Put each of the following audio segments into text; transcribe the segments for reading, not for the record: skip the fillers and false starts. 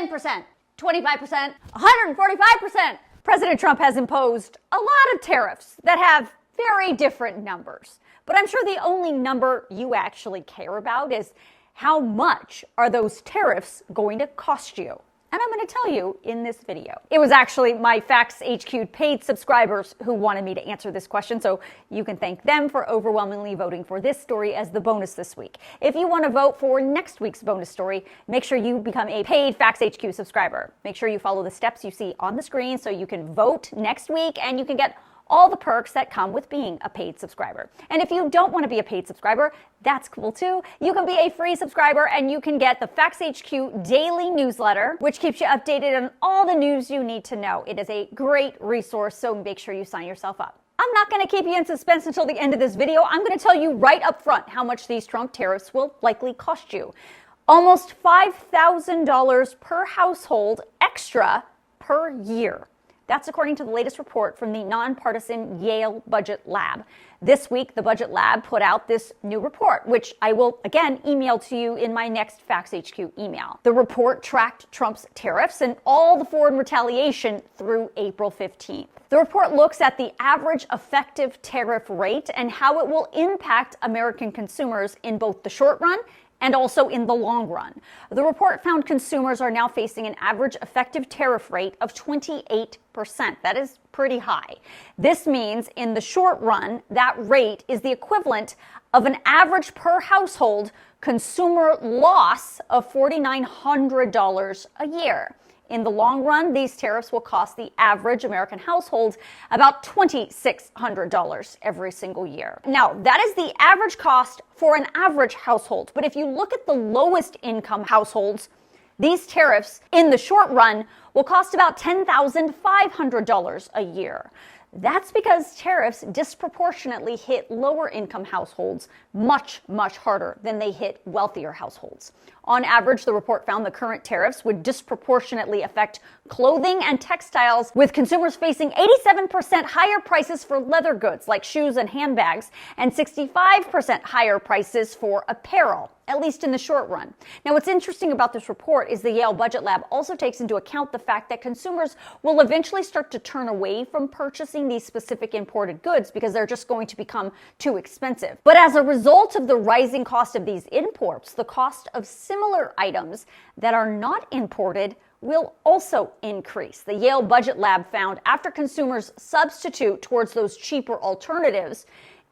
10%, 25%, 145%. President Trump has imposed a lot of tariffs that have very different numbers. But I'm sure the only number you actually care about is how much are those tariffs going to cost you? And I'm going to tell you in this video. It was actually my Facts HQ paid subscribers who wanted me to answer this question, so you can thank them for overwhelmingly voting for this story as the bonus this week. If you want to vote for next week's bonus story, make sure you become a paid Facts HQ subscriber. Make sure you follow the steps you see on the screen so you can vote next week and you can get all the perks that come with being a paid subscriber. And if you don't want to be a paid subscriber, that's cool too. You can be a free subscriber and you can get the Facts HQ daily newsletter, which keeps you updated on all the news you need to know. It is a great resource, so make sure you sign yourself up. I'm not going to keep you in suspense until the end of this video. I'm going to tell you right up front how much these Trump tariffs will likely cost you. Almost $5,000 per household extra per year. That's according to the latest report from the nonpartisan Yale Budget Lab. This week, the Budget Lab put out this new report, which I will, again, email to you in my next Facts HQ email. The report tracked Trump's tariffs and all the foreign retaliation through April 15th. The report looks at the average effective tariff rate and how it will impact American consumers in both the short run and also in the long run. The report found consumers are now facing an average effective tariff rate of 28%. That is pretty high. This means in the short run, that rate is the equivalent of an average per household consumer loss of $4,900 a year. In the long run, these tariffs will cost the average American household about $2,600 every single year. Now, that is the average cost for an average household. But if you look at the lowest income households, these tariffs in the short run will cost about $10,500 a year. That's because tariffs disproportionately hit lower income households much, much harder than they hit wealthier households. On average, the report found the current tariffs would disproportionately affect clothing and textiles, with consumers facing 87% higher prices for leather goods like shoes and handbags and 65% higher prices for apparel, at least in the short run. Now, what's interesting about this report is the Yale Budget Lab also takes into account the fact that consumers will eventually start to turn away from purchasing these specific imported goods because they're just going to become too expensive. But as a result of the rising cost of these imports, the cost of similar items that are not imported will also increase. The Yale Budget Lab found after consumers substitute towards those cheaper alternatives,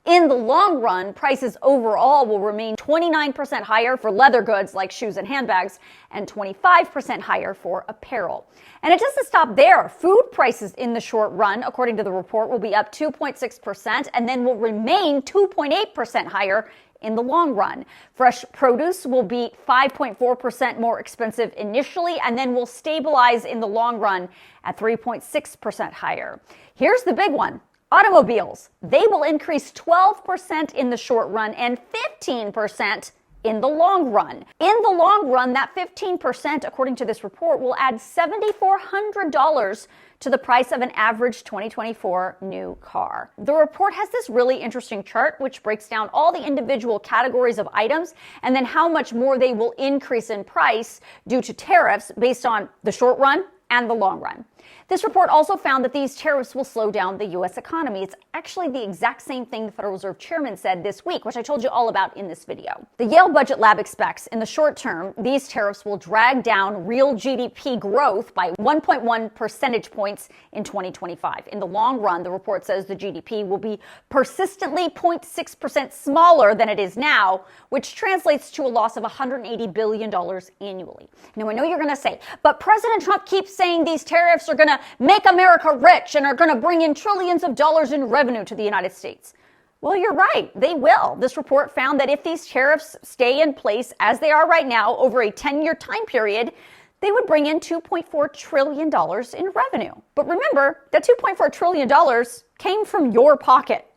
in the long run, prices overall will remain 29% higher for leather goods like shoes and handbags and 25% higher for apparel. And it doesn't stop there. Food prices in the short run, according to the report, will be up 2.6% and then will remain 2.8% higher in the long run. Fresh produce will be 5.4% more expensive initially and then will stabilize in the long run at 3.6% higher. Here's the big one. Automobiles, they will increase 12% in the short run and 15% in the long run. In the long run, that 15%, according to this report, will add $7,400 to the price of an average 2024 new car. The report has this really interesting chart which breaks down all the individual categories of items and then how much more they will increase in price due to tariffs based on the short run and the long run. This report also found that these tariffs will slow down the U.S. economy. It's actually the exact same thing the Federal Reserve Chairman said this week, which I told you all about in this video. The Yale Budget Lab expects in the short term, these tariffs will drag down real GDP growth by 1.1 percentage points in 2025. In the long run, the report says the GDP will be persistently 0.6% smaller than it is now, which translates to a loss of $180 billion annually. Now, I know you're going to say, but President Trump keeps saying these tariffs are going to make America rich and are going to bring in trillions of dollars in revenue to the United States. Well, you're right. They will. This report found that if these tariffs stay in place as they are right now over a 10-year time period, they would bring in $2.4 trillion in revenue. But remember, that $2.4 trillion came from your pocket.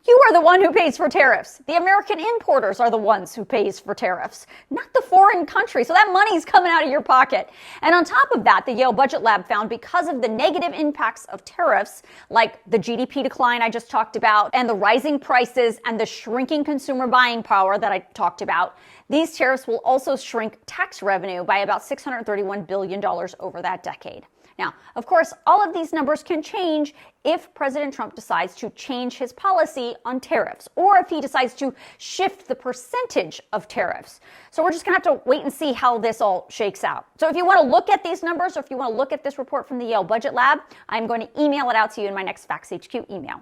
You are the one who pays for tariffs. The American importers are the ones who pays for tariffs, not the foreign country. So that money's coming out of your pocket. And on top of that, the Yale Budget Lab found because of the negative impacts of tariffs, like the GDP decline I just talked about, and the rising prices and the shrinking consumer buying power that I talked about, These tariffs will also shrink tax revenue by about $631 billion over that decade. Now, of course, all of these numbers can change if President Trump decides to change his policy on tariffs, or if he decides to shift the percentage of tariffs. So we're just going to have to wait and see how this all shakes out. So if you want to look at these numbers, or if you want to look at this report from the Yale Budget Lab, I'm going to email it out to you in my next Facts HQ email.